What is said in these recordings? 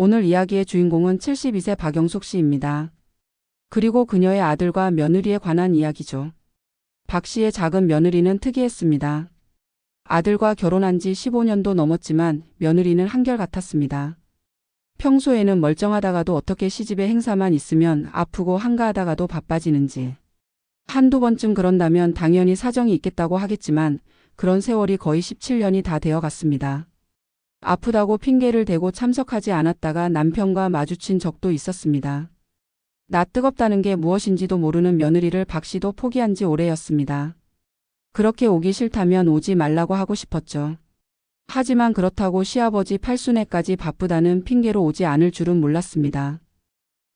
오늘 이야기의 주인공은 72세 박영숙 씨입니다. 그리고 그녀의 아들과 며느리에 관한 이야기죠. 박 씨의 작은 며느리는 특이했습니다. 아들과 결혼한 지 15년도 넘었지만 며느리는 한결같았습니다. 평소에는 멀쩡하다가도 어떻게 시집에 행사만 있으면 아프고 한가하다가도 바빠지는지. 한두 번쯤 그런다면 당연히 사정이 있겠다고 하겠지만 그런 세월이 거의 17년이 다 되어 갔습니다. 아프다고 핑계를 대고 참석하지 않았다가 남편과 마주친 적도 있었습니다. 나 뜨겁다는 게 무엇인지도 모르는 며느리를 박 씨도 포기한 지 오래였습니다. 그렇게 오기 싫다면 오지 말라고 하고 싶었죠. 하지만 그렇다고 시아버지 팔순애까지 바쁘다는 핑계로 오지 않을 줄은 몰랐습니다.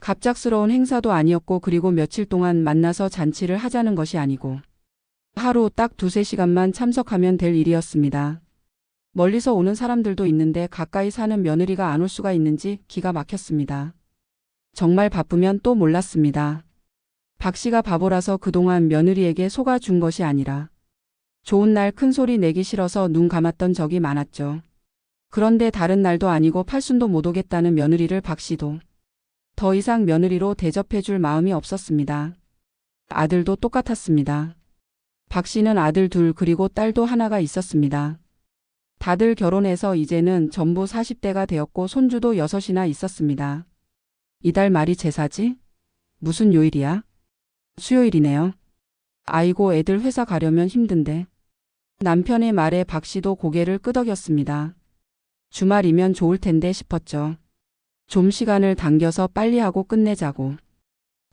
갑작스러운 행사도 아니었고 그리고 며칠 동안 만나서 잔치를 하자는 것이 아니고 하루 딱 2~3시간만 참석하면 될 일이었습니다. 멀리서 오는 사람들도 있는데 가까이 사는 며느리가 안 올 수가 있는지 기가 막혔습니다. 정말 바쁘면 또 몰랐습니다. 박 씨가 바보라서 그동안 며느리에게 속아준 것이 아니라 좋은 날 큰 소리 내기 싫어서 눈 감았던 적이 많았죠. 그런데 다른 날도 아니고 팔순도 못 오겠다는 며느리를 박 씨도 더 이상 며느리로 대접해줄 마음이 없었습니다. 아들도 똑같았습니다. 박 씨는 아들 둘 그리고 딸도 하나가 있었습니다. 다들 결혼해서 이제는 전부 40대가 되었고 손주도 6이나 있었습니다. 이달 말이 제사지? 무슨 요일이야? 수요일이네요. 아이고 애들 회사 가려면 힘든데. 남편의 말에 박 씨도 고개를 끄덕였습니다. 주말이면 좋을 텐데 싶었죠. 좀 시간을 당겨서 빨리 하고 끝내자고.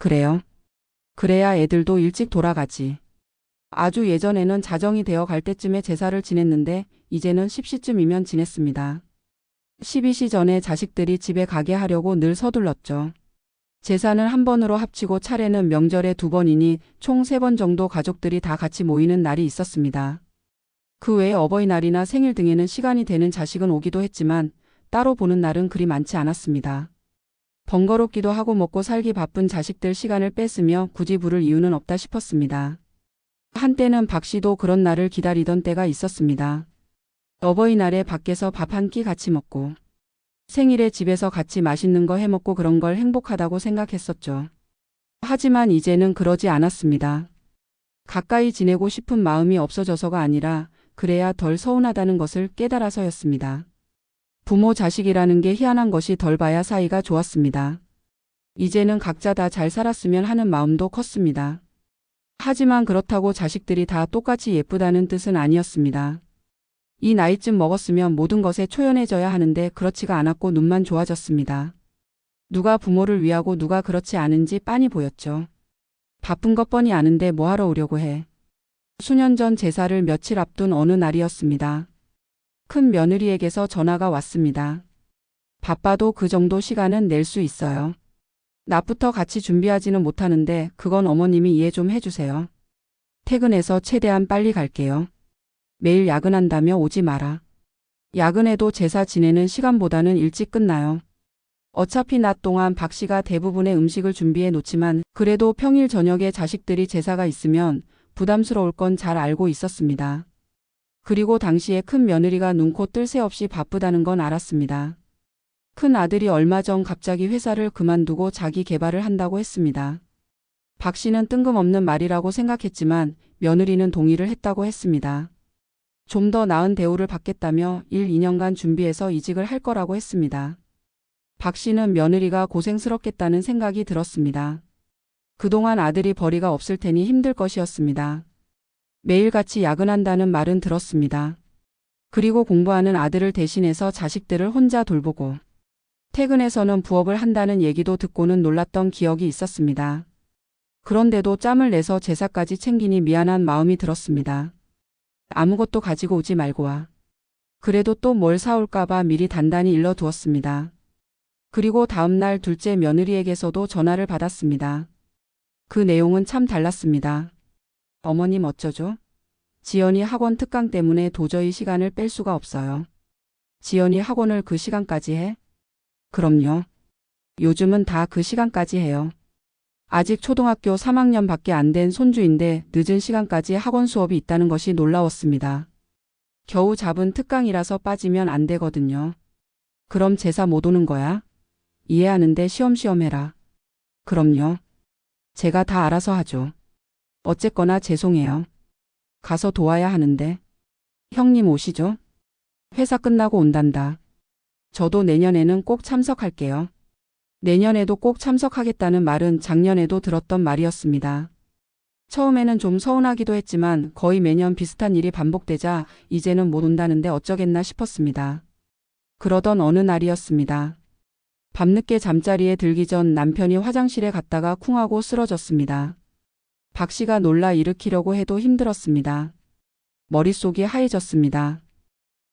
그래요. 그래야 애들도 일찍 돌아가지. 아주 예전에는 자정이 되어 갈 때쯤에 제사를 지냈는데 이제는 10시쯤이면 지냈습니다. 12시 전에 자식들이 집에 가게 하려고 늘 서둘렀죠. 제사는 한 번으로 합치고 차례는 명절에 2번이니 총 3번 정도 가족들이 다 같이 모이는 날이 있었습니다. 그 외에 어버이날이나 생일 등에는 시간이 되는 자식은 오기도 했지만 따로 보는 날은 그리 많지 않았습니다. 번거롭기도 하고 먹고 살기 바쁜 자식들 시간을 뺐으며 굳이 부를 이유는 없다 싶었습니다. 한때는 박 씨도 그런 날을 기다리던 때가 있었습니다. 어버이날에 밖에서 밥 한 끼 같이 먹고 생일에 집에서 같이 맛있는 거 해먹고 그런 걸 행복하다고 생각했었죠. 하지만 이제는 그러지 않았습니다. 가까이 지내고 싶은 마음이 없어져서가 아니라 그래야 덜 서운하다는 것을 깨달아서였습니다. 부모 자식이라는 게 희한한 것이 덜 봐야 사이가 좋았습니다. 이제는 각자 다 잘 살았으면 하는 마음도 컸습니다. 하지만 그렇다고 자식들이 다 똑같이 예쁘다는 뜻은 아니었습니다. 이 나이쯤 먹었으면 모든 것에 초연해져야 하는데 그렇지가 않았고 눈만 좋아졌습니다. 누가 부모를 위하고 누가 그렇지 않은지 빤히 보였죠. 바쁜 것 뻔히 아는데 뭐하러 오려고 해. 수년 전 제사를 며칠 앞둔 어느 날이었습니다. 큰 며느리에게서 전화가 왔습니다. 바빠도 그 정도 시간은 낼 수 있어요. 낮부터 같이 준비하지는 못하는데 그건 어머님이 이해 좀 해주세요. 퇴근해서 최대한 빨리 갈게요. 매일 야근한다며 오지 마라. 야근해도 제사 지내는 시간보다는 일찍 끝나요. 어차피 낮 동안 박 씨가 대부분의 음식을 준비해 놓지만 그래도 평일 저녁에 자식들이 제사가 있으면 부담스러울 건 잘 알고 있었습니다. 그리고 당시에 큰 며느리가 눈코 뜰 새 없이 바쁘다는 건 알았습니다. 큰 아들이 얼마 전 갑자기 회사를 그만두고 자기 개발을 한다고 했습니다. 박 씨는 뜬금없는 말이라고 생각했지만 며느리는 동의를 했다고 했습니다. 좀 더 나은 대우를 받겠다며 1~2년간 준비해서 이직을 할 거라고 했습니다. 박 씨는 며느리가 고생스럽겠다는 생각이 들었습니다. 그동안 아들이 벌이가 없을 테니 힘들 것이었습니다. 매일같이 야근한다는 말은 들었습니다. 그리고 공부하는 아들을 대신해서 자식들을 혼자 돌보고 퇴근해서는 부업을 한다는 얘기도 듣고는 놀랐던 기억이 있었습니다. 그런데도 짬을 내서 제사까지 챙기니 미안한 마음이 들었습니다. 아무것도 가지고 오지 말고 와. 그래도 또 뭘 사올까봐 미리 단단히 일러두었습니다. 그리고 다음날 둘째 며느리에게서도 전화를 받았습니다. 그 내용은 참 달랐습니다. 어머님 어쩌죠? 지연이 학원 특강 때문에 도저히 시간을 뺄 수가 없어요. 지연이 학원을 그 시간까지 해? 그럼요. 요즘은 다 그 시간까지 해요. 아직 초등학교 3학년밖에 안 된 손주인데 늦은 시간까지 학원 수업이 있다는 것이 놀라웠습니다. 겨우 잡은 특강이라서 빠지면 안 되거든요. 그럼 제사 못 오는 거야? 이해하는데 쉬엄쉬엄 해라. 그럼요. 제가 다 알아서 하죠. 어쨌거나 죄송해요. 가서 도와야 하는데. 형님 오시죠? 회사 끝나고 온단다. 저도 내년에는 꼭 참석할게요. 내년에도 꼭 참석하겠다는 말은 작년에도 들었던 말이었습니다. 처음에는 좀 서운하기도 했지만 거의 매년 비슷한 일이 반복되자 이제는 못 온다는데 어쩌겠나 싶었습니다. 그러던 어느 날이었습니다. 밤늦게 잠자리에 들기 전 남편이 화장실에 갔다가 쿵하고 쓰러졌습니다. 박 씨가 놀라 일으키려고 해도 힘들었습니다. 머릿속이 하얘졌습니다.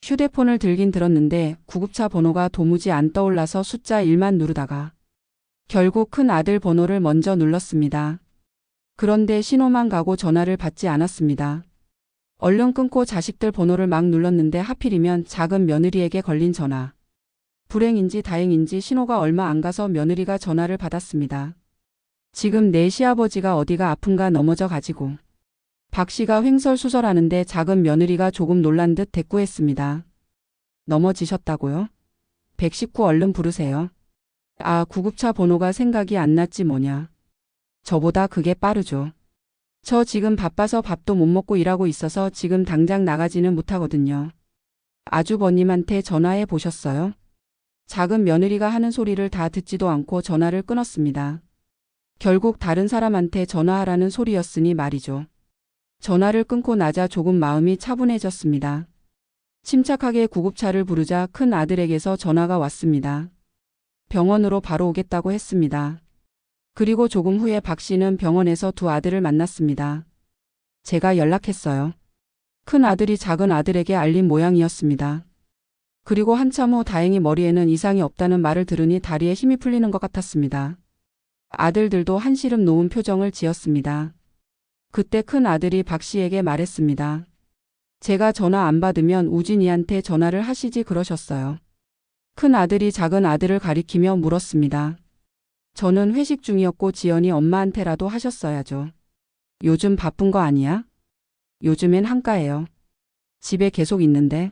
휴대폰을 들긴 들었는데 구급차 번호가 도무지 안 떠올라서 숫자 1만 누르다가 결국 큰 아들 번호를 먼저 눌렀습니다. 그런데 신호만 가고 전화를 받지 않았습니다. 얼른 끊고 자식들 번호를 막 눌렀는데 하필이면 작은 며느리에게 걸린 전화. 불행인지 다행인지 신호가 얼마 안 가서 며느리가 전화를 받았습니다. 지금 내 시아버지가 어디가 아픈가 넘어져 가지고. 박 씨가 횡설수설하는데 작은 며느리가 조금 놀란 듯 대꾸했습니다. 넘어지셨다고요? 119 얼른 부르세요. 아, 구급차 번호가 생각이 안 났지 뭐냐. 저보다 그게 빠르죠. 저 지금 바빠서 밥도 못 먹고 일하고 있어서 지금 당장 나가지는 못하거든요. 아주버님한테 전화해 보셨어요? 작은 며느리가 하는 소리를 다 듣지도 않고 전화를 끊었습니다. 결국 다른 사람한테 전화하라는 소리였으니 말이죠. 전화를 끊고 나자 조금 마음이 차분해졌습니다. 침착하게 구급차를 부르자 큰 아들에게서 전화가 왔습니다. 병원으로 바로 오겠다고 했습니다. 그리고 조금 후에 박 씨는 병원에서 두 아들을 만났습니다. 제가 연락했어요. 큰 아들이 작은 아들에게 알린 모양이었습니다. 그리고 한참 후 다행히 머리에는 이상이 없다는 말을 들으니 다리에 힘이 풀리는 것 같았습니다. 아들들도 한시름 놓은 표정을 지었습니다. 그때 큰 아들이 박 씨에게 말했습니다. 제가 전화 안 받으면 우진이한테 전화를 하시지 그러셨어요. 큰 아들이 작은 아들을 가리키며 물었습니다. 저는 회식 중이었고 지연이 엄마한테라도 하셨어야죠. 요즘 바쁜 거 아니야? 요즘엔 한가해요. 집에 계속 있는데.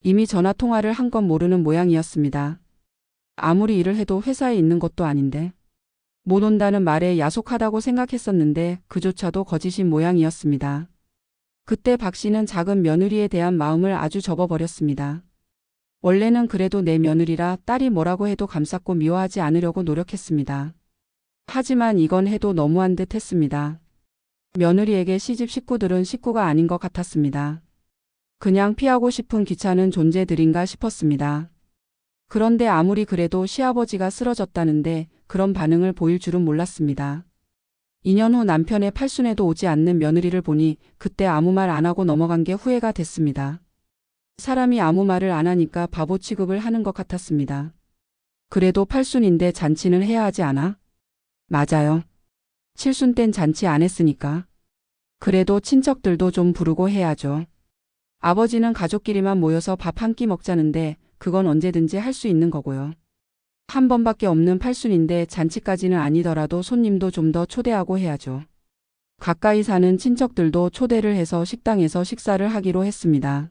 이미 전화 통화를 한 건 모르는 모양이었습니다. 아무리 일을 해도 회사에 있는 것도 아닌데. 못 온다는 말에 야속하다고 생각했었는데 그조차도 거짓인 모양이었습니다. 그때 박 씨는 작은 며느리에 대한 마음을 아주 접어버렸습니다. 원래는 그래도 내 며느리라 딸이 뭐라고 해도 감쌌고 미워하지 않으려고 노력했습니다. 하지만 이건 해도 너무한 듯 했습니다. 며느리에게 시집 식구들은 식구가 아닌 것 같았습니다. 그냥 피하고 싶은 귀찮은 존재들인가 싶었습니다. 그런데 아무리 그래도 시아버지가 쓰러졌다는데 그런 반응을 보일 줄은 몰랐습니다. 2년 후 남편의 팔순에도 오지 않는 며느리를 보니 그때 아무 말 안 하고 넘어간 게 후회가 됐습니다. 사람이 아무 말을 안 하니까 바보 취급을 하는 것 같았습니다. 그래도 팔순인데 잔치는 해야 하지 않아? 맞아요. 칠순 땐 잔치 안 했으니까. 그래도 친척들도 좀 부르고 해야죠. 아버지는 가족끼리만 모여서 밥 한 끼 먹자는데 그건 언제든지 할 수 있는 거고요. 한 번밖에 없는 팔순인데 잔치까지는 아니더라도 손님도 좀 더 초대하고 해야죠. 가까이 사는 친척들도 초대를 해서 식당에서 식사를 하기로 했습니다.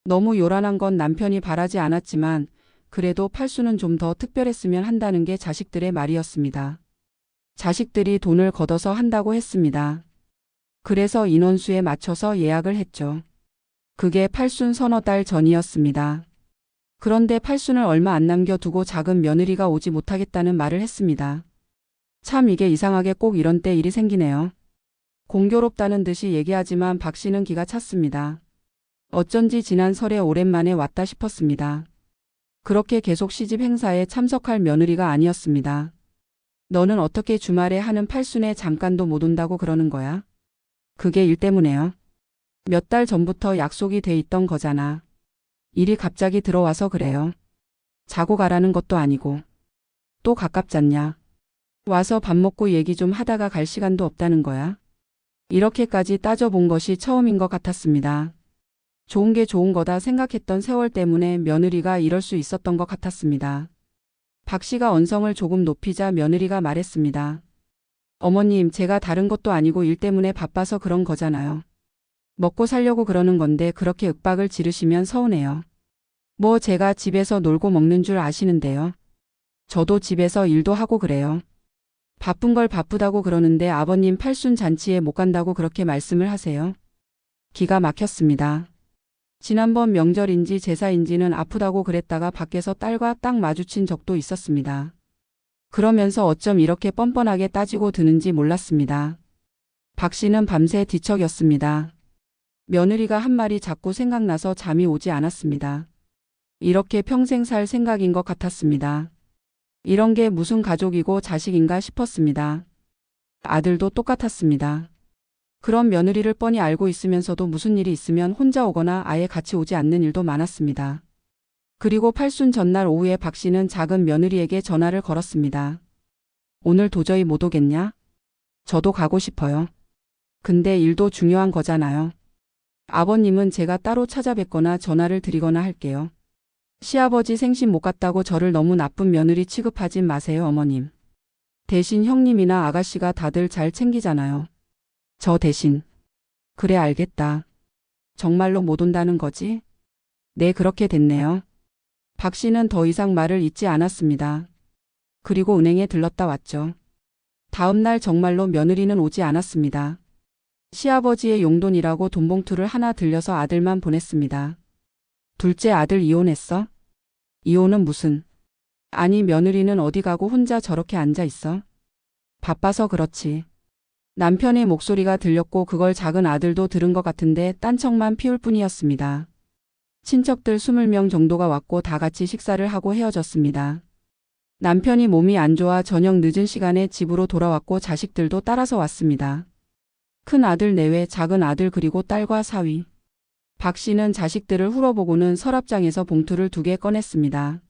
너무 요란한 건 남편이 바라지 않았지만 그래도 팔순은 좀 더 특별했으면 한다는 게 자식들의 말이었습니다. 자식들이 돈을 걷어서 한다고 했습니다. 그래서 인원수에 맞춰서 예약을 했죠. 그게 팔순 서너 달 전이었습니다. 그런데 팔순을 얼마 안 남겨두고 작은 며느리가 오지 못하겠다는 말을 했습니다. 참 이게 이상하게 꼭 이런 때 일이 생기네요. 공교롭다는 듯이 얘기하지만 박 씨는 기가 찼습니다. 어쩐지 지난 설에 오랜만에 왔다 싶었습니다. 그렇게 계속 시집 행사에 참석할 며느리가 아니었습니다. 너는 어떻게 주말에 하는 팔순에 잠깐도 못 온다고 그러는 거야? 그게 일 때문에요. 몇 달 전부터 약속이 돼 있던 거잖아. 일이 갑자기 들어와서 그래요. 자고 가라는 것도 아니고. 또 가깝잖냐. 와서 밥 먹고 얘기 좀 하다가 갈 시간도 없다는 거야. 이렇게까지 따져본 것이 처음인 것 같았습니다. 좋은 게 좋은 거다 생각했던 세월 때문에 며느리가 이럴 수 있었던 것 같았습니다. 박 씨가 언성을 조금 높이자 며느리가 말했습니다. 어머님, 제가 다른 것도 아니고 일 때문에 바빠서 그런 거잖아요. 먹고 살려고 그러는 건데 그렇게 윽박을 지르시면 서운해요. 뭐 제가 집에서 놀고 먹는 줄 아시는데요. 저도 집에서 일도 하고 그래요. 바쁜 걸 바쁘다고 그러는데 아버님 팔순 잔치에 못 간다고 그렇게 말씀을 하세요. 기가 막혔습니다. 지난번 명절인지 제사인지는 아프다고 그랬다가 밖에서 딸과 딱 마주친 적도 있었습니다. 그러면서 어쩜 이렇게 뻔뻔하게 따지고 드는지 몰랐습니다. 박 씨는 밤새 뒤척였습니다. 며느리가 한 말이 자꾸 생각나서 잠이 오지 않았습니다. 이렇게 평생 살 생각인 것 같았습니다. 이런 게 무슨 가족이고 자식인가 싶었습니다. 아들도 똑같았습니다. 그런 며느리를 뻔히 알고 있으면서도 무슨 일이 있으면 혼자 오거나 아예 같이 오지 않는 일도 많았습니다. 그리고 팔순 전날 오후에 박 씨는 작은 며느리에게 전화를 걸었습니다. 오늘 도저히 못 오겠냐? 저도 가고 싶어요. 근데 일도 중요한 거잖아요. 아버님은 제가 따로 찾아뵙거나 전화를 드리거나 할게요. 시아버지 생신 못 갔다고 저를 너무 나쁜 며느리 취급하진 마세요, 어머님. 대신 형님이나 아가씨가 다들 잘 챙기잖아요. 저 대신. 그래, 알겠다. 정말로 못 온다는 거지? 네, 그렇게 됐네요. 박 씨는 더 이상 말을 잇지 않았습니다. 그리고 은행에 들렀다 왔죠. 다음 날 정말로 며느리는 오지 않았습니다. 시아버지의 용돈이라고 돈봉투를 하나 들려서 아들만 보냈습니다. 둘째 아들 이혼했어? 이혼은 무슨? 아니, 며느리는 어디 가고 혼자 저렇게 앉아 있어? 바빠서 그렇지. 남편의 목소리가 들렸고 그걸 작은 아들도 들은 것 같은데 딴청만 피울 뿐이었습니다. 친척들 20명 정도가 왔고 다 같이 식사를 하고 헤어졌습니다. 남편이 몸이 안 좋아 저녁 늦은 시간에 집으로 돌아왔고 자식들도 따라서 왔습니다. 큰 아들 내외, 작은 아들 그리고 딸과 사위. 박 씨는 자식들을 훑어보고는 서랍장에서 봉투를 2개 꺼냈습니다.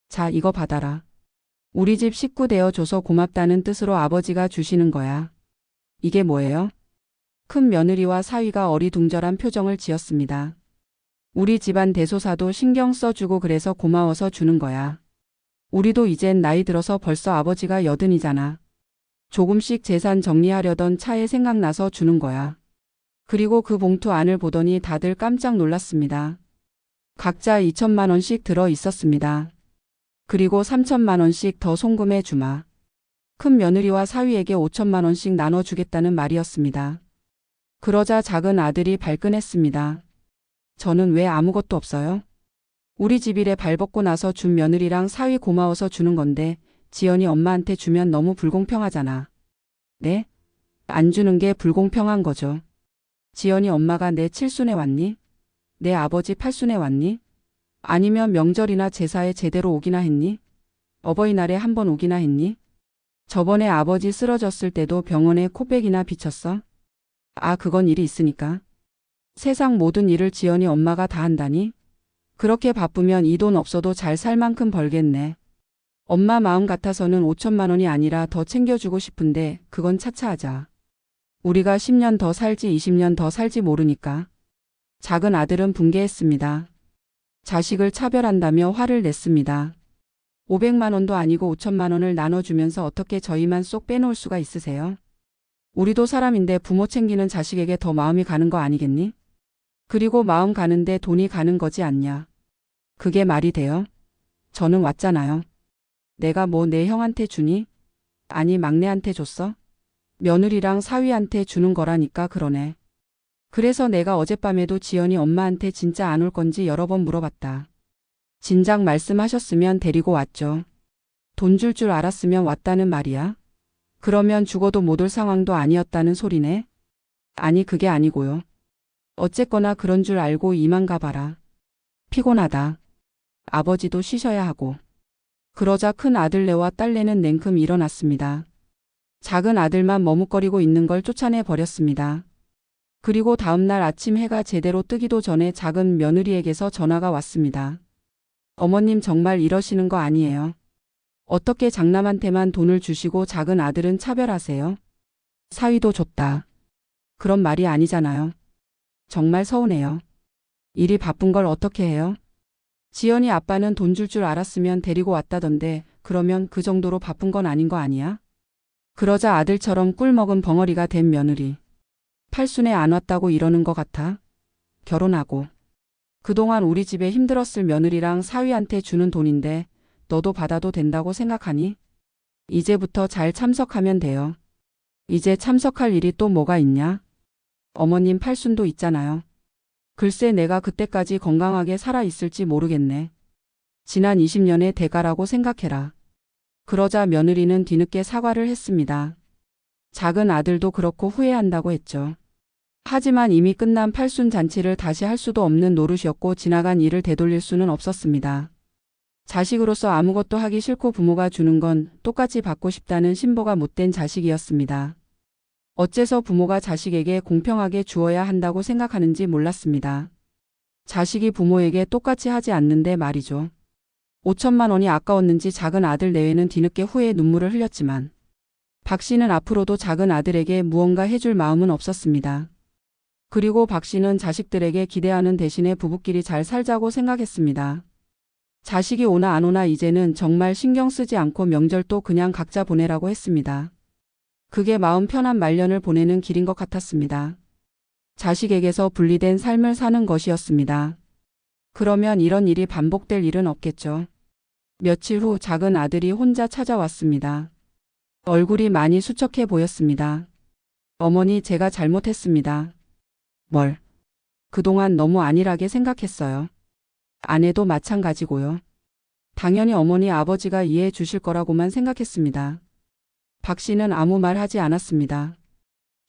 자, 이거 받아라. 우리 집 식구 되어줘서 고맙다는 뜻으로 아버지가 주시는 거야. 이게 뭐예요? 큰 며느리와 사위가 어리둥절한 표정을 지었습니다. 우리 집안 대소사도 신경 써주고 그래서 고마워서 주는 거야. 우리도 이젠 나이 들어서 벌써 아버지가 80이잖아. 조금씩 재산 정리하려던 차에 생각나서 주는 거야. 그리고 그 봉투 안을 보더니 다들 깜짝 놀랐습니다. 각자 2천만 원씩 들어 있었습니다. 그리고 3천만 원씩 더 송금해 주마. 큰 며느리와 사위에게 5천만 원씩 나눠주겠다는 말이었습니다. 그러자 작은 아들이 발끈했습니다. 저는 왜 아무것도 없어요? 우리 집 일에 발벗고 나서 준 며느리랑 사위 고마워서 주는 건데 지연이 엄마한테 주면 너무 불공평하잖아. 네? 안 주는 게 불공평한 거죠. 지연이 엄마가 내 칠순에 왔니? 내 아버지 팔순에 왔니? 아니면 명절이나 제사에 제대로 오기나 했니? 어버이날에 한 번 오기나 했니? 저번에 아버지 쓰러졌을 때도 병원에 코백이나 비쳤어? 아, 그건 일이 있으니까. 세상 모든 일을 지연이 엄마가 다 한다니? 그렇게 바쁘면 이 돈 없어도 잘 살 만큼 벌겠네. 엄마 마음 같아서는 5천만 원이 아니라 더 챙겨주고 싶은데 그건 차차 하자. 우리가 10년 더 살지 20년 더 살지 모르니까. 작은 아들은 분개했습니다. 자식을 차별한다며 화를 냈습니다. 500만 원도 아니고 5천만 원을 나눠주면서 어떻게 저희만 쏙 빼놓을 수가 있으세요? 우리도 사람인데 부모 챙기는 자식에게 더 마음이 가는 거 아니겠니? 그리고 마음 가는데 돈이 가는 거지 않냐. 그게 말이 돼요? 저는 왔잖아요. 내가 뭐 내 형한테 주니? 아니, 막내한테 줬어? 며느리랑 사위한테 주는 거라니까. 그러네. 그래서 내가 어젯밤에도 지연이 엄마한테 진짜 안 올 건지 여러 번 물어봤다. 진작 말씀하셨으면 데리고 왔죠. 돈 줄 줄 알았으면 왔다는 말이야? 그러면 죽어도 못 올 상황도 아니었다는 소리네? 아니, 그게 아니고요. 어쨌거나 그런 줄 알고 이만 가봐라. 피곤하다. 아버지도 쉬셔야 하고. 그러자 큰 아들네와 딸네는 냉큼 일어났습니다. 작은 아들만 머뭇거리고 있는 걸 쫓아내 버렸습니다. 그리고 다음날 아침 해가 제대로 뜨기도 전에 작은 며느리에게서 전화가 왔습니다. 어머님 정말 이러시는 거 아니에요? 어떻게 장남한테만 돈을 주시고 작은 아들은 차별하세요? 사위도 줬다. 그런 말이 아니잖아요. 정말 서운해요. 일이 바쁜 걸 어떻게 해요? 지연이 아빠는 돈 줄 줄 알았으면 데리고 왔다던데 그러면 그 정도로 바쁜 건 아닌 거 아니야? 그러자 아들처럼 꿀먹은 벙어리가 된 며느리. 팔순에 안 왔다고 이러는 것 같아? 결혼하고. 그동안 우리 집에 힘들었을 며느리랑 사위한테 주는 돈인데 너도 받아도 된다고 생각하니? 이제부터 잘 참석하면 돼요. 이제 참석할 일이 또 뭐가 있냐? 어머님 팔순도 있잖아요. 글쎄 내가 그때까지 건강하게 살아 있을지 모르겠네. 지난 20년의 대가라고 생각해라. 그러자 며느리는 뒤늦게 사과를 했습니다. 작은 아들도 그렇고 후회한다고 했죠. 하지만 이미 끝난 팔순 잔치를 다시 할 수도 없는 노릇이었고 지나간 일을 되돌릴 수는 없었습니다. 자식으로서 아무것도 하기 싫고 부모가 주는 건 똑같이 받고 싶다는 신보가 못된 자식이었습니다. 어째서 부모가 자식에게 공평하게 주어야 한다고 생각하는지 몰랐습니다. 자식이 부모에게 똑같이 하지 않는데 말이죠. 5천만 원이 아까웠는지 작은 아들 내외는 뒤늦게 후회의 눈물을 흘렸지만 박 씨는 앞으로도 작은 아들에게 무언가 해줄 마음은 없었습니다. 그리고 박 씨는 자식들에게 기대하는 대신에 부부끼리 잘 살자고 생각했습니다. 자식이 오나 안 오나 이제는 정말 신경 쓰지 않고 명절도 그냥 각자 보내라고 했습니다. 그게 마음 편한 말년을 보내는 길인 것 같았습니다. 자식에게서 분리된 삶을 사는 것이었습니다. 그러면 이런 일이 반복될 일은 없겠죠. 며칠 후 작은 아들이 혼자 찾아왔습니다. 얼굴이 많이 수척해 보였습니다. 어머니, 제가 잘못했습니다. 뭘? 그동안 너무 안일하게 생각했어요. 아내도 마찬가지고요. 당연히 어머니 아버지가 이해해 주실 거라고만 생각했습니다. 박 씨는 아무 말 하지 않았습니다.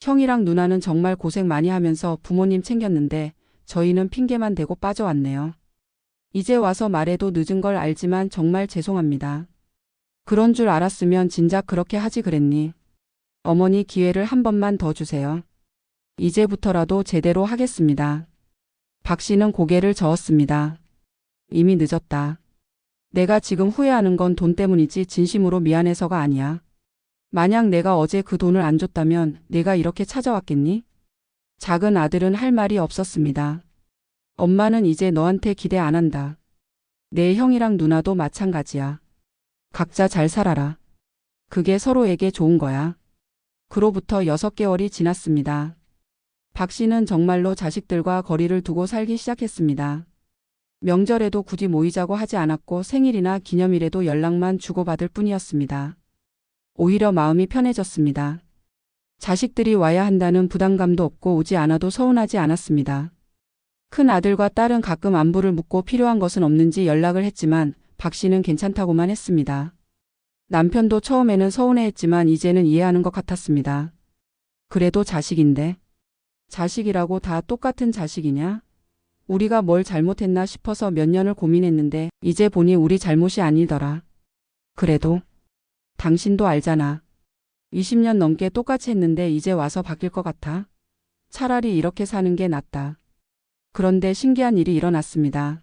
형이랑 누나는 정말 고생 많이 하면서 부모님 챙겼는데 저희는 핑계만 대고 빠져왔네요. 이제 와서 말해도 늦은 걸 알지만 정말 죄송합니다. 그런 줄 알았으면 진작 그렇게 하지 그랬니? 어머니 기회를 한 번만 더 주세요. 이제부터라도 제대로 하겠습니다. 박 씨는 고개를 저었습니다. 이미 늦었다. 내가 지금 후회하는 건 돈 때문이지 진심으로 미안해서가 아니야. 만약 내가 어제 그 돈을 안 줬다면 내가 이렇게 찾아왔겠니? 작은 아들은 할 말이 없었습니다. 엄마는 이제 너한테 기대 안 한다. 내 형이랑 누나도 마찬가지야. 각자 잘 살아라. 그게 서로에게 좋은 거야. 그로부터 6개월이 지났습니다. 박 씨는 정말로 자식들과 거리를 두고 살기 시작했습니다. 명절에도 굳이 모이자고 하지 않았고 생일이나 기념일에도 연락만 주고받을 뿐이었습니다. 오히려 마음이 편해졌습니다. 자식들이 와야 한다는 부담감도 없고 오지 않아도 서운하지 않았습니다. 큰 아들과 딸은 가끔 안부를 묻고 필요한 것은 없는지 연락을 했지만 박 씨는 괜찮다고만 했습니다. 남편도 처음에는 서운해했지만 이제는 이해하는 것 같았습니다. 그래도 자식인데. 자식이라고 다 똑같은 자식이냐? 우리가 뭘 잘못했나 싶어서 몇 년을 고민했는데 이제 보니 우리 잘못이 아니더라. 그래도 당신도 알잖아. 20년 넘게 똑같이 했는데 이제 와서 바뀔 것 같아? 차라리 이렇게 사는 게 낫다. 그런데 신기한 일이 일어났습니다.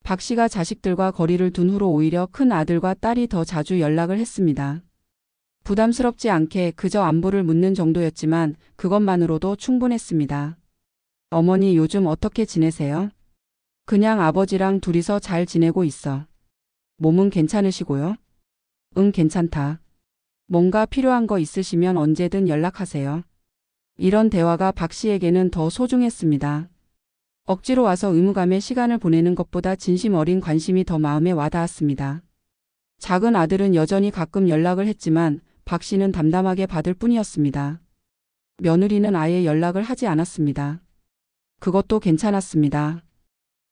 박 씨가 자식들과 거리를 둔 후로 오히려 큰 아들과 딸이 더 자주 연락을 했습니다. 부담스럽지 않게 그저 안부를 묻는 정도였지만 그것만으로도 충분했습니다. 어머니 요즘 어떻게 지내세요? 그냥 아버지랑 둘이서 잘 지내고 있어. 몸은 괜찮으시고요? 응, 괜찮다. 뭔가 필요한 거 있으시면 언제든 연락하세요. 이런 대화가 박 씨에게는 더 소중했습니다. 억지로 와서 의무감에 시간을 보내는 것보다 진심 어린 관심이 더 마음에 와닿았습니다. 작은 아들은 여전히 가끔 연락을 했지만 박 씨는 담담하게 받을 뿐이었습니다. 며느리는 아예 연락을 하지 않았습니다. 그것도 괜찮았습니다.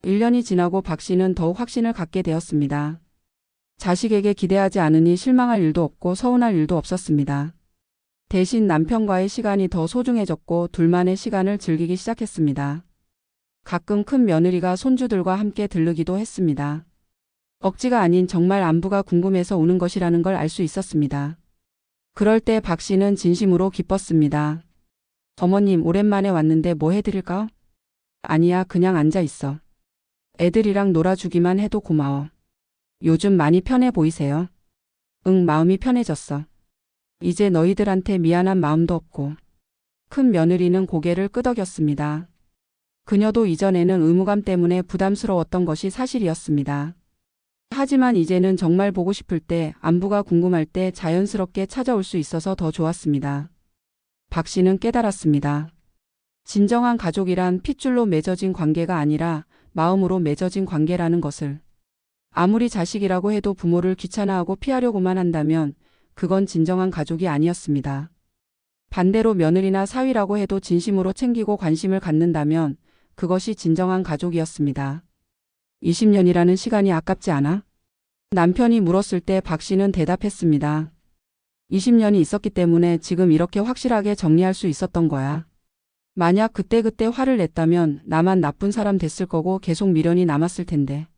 1년이 지나고 박 씨는 더욱 확신을 갖게 되었습니다. 자식에게 기대하지 않으니 실망할 일도 없고 서운할 일도 없었습니다. 대신 남편과의 시간이 더 소중해졌고 둘만의 시간을 즐기기 시작했습니다. 가끔 큰 며느리가 손주들과 함께 들르기도 했습니다. 억지가 아닌 정말 안부가 궁금해서 오는 것이라는 걸 알 수 있었습니다. 그럴 때 박 씨는 진심으로 기뻤습니다. 어머님 오랜만에 왔는데 뭐 해드릴까? 아니야, 그냥 앉아 있어. 애들이랑 놀아주기만 해도 고마워. 요즘 많이 편해 보이세요? 응, 마음이 편해졌어. 이제 너희들한테 미안한 마음도 없고. 큰 며느리는 고개를 끄덕였습니다. 그녀도 이전에는 의무감 때문에 부담스러웠던 것이 사실이었습니다. 하지만 이제는 정말 보고 싶을 때, 안부가 궁금할 때 자연스럽게 찾아올 수 있어서 더 좋았습니다. 박 씨는 깨달았습니다. 진정한 가족이란 핏줄로 맺어진 관계가 아니라 마음으로 맺어진 관계라는 것을. 아무리 자식이라고 해도 부모를 귀찮아하고 피하려고만 한다면 그건 진정한 가족이 아니었습니다. 반대로 며느리나 사위라고 해도 진심으로 챙기고 관심을 갖는다면 그것이 진정한 가족이었습니다. 20년이라는 시간이 아깝지 않아? 남편이 물었을 때 박 씨는 대답했습니다. 20년이 있었기 때문에 지금 이렇게 확실하게 정리할 수 있었던 거야. 만약 그때그때 화를 냈다면 나만 나쁜 사람 됐을 거고 계속 미련이 남았을 텐데.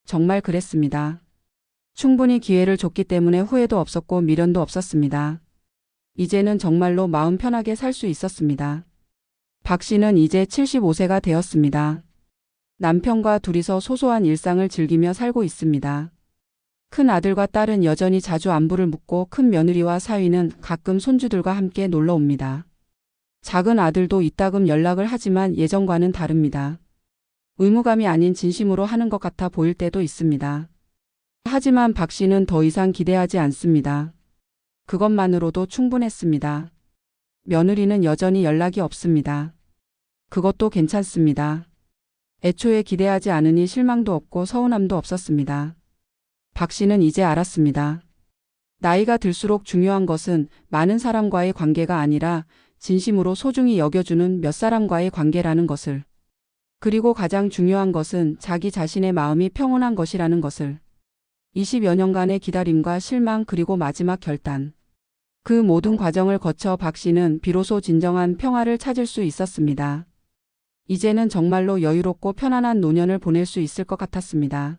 정말 그랬습니다. 충분히 기회를 줬기 때문에 후회도 없었고 미련도 없었습니다. 이제는 정말로 마음 편하게 살 수 있었습니다. 박 씨는 이제 75세가 되었습니다. 남편과 둘이서 소소한 일상을 즐기며 살고 있습니다. 큰 아들과 딸은 여전히 자주 안부를 묻고 큰 며느리와 사위는 가끔 손주들과 함께 놀러 옵니다. 작은 아들도 이따금 연락을 하지만 예전과는 다릅니다. 의무감이 아닌 진심으로 하는 것 같아 보일 때도 있습니다. 하지만 박 씨는 더 이상 기대하지 않습니다. 그것만으로도 충분했습니다. 며느리는 여전히 연락이 없습니다. 그것도 괜찮습니다. 애초에 기대하지 않으니 실망도 없고 서운함도 없었습니다. 박 씨는 이제 알았습니다. 나이가 들수록 중요한 것은 많은 사람과의 관계가 아니라 진심으로 소중히 여겨주는 몇 사람과의 관계라는 것을. 그리고 가장 중요한 것은 자기 자신의 마음이 평온한 것이라는 것을. 20여 년간의 기다림과 실망 그리고 마지막 결단. 그 모든 과정을 거쳐 박 씨는 비로소 진정한 평화를 찾을 수 있었습니다. 이제는 정말로 여유롭고 편안한 노년을 보낼 수 있을 것 같았습니다.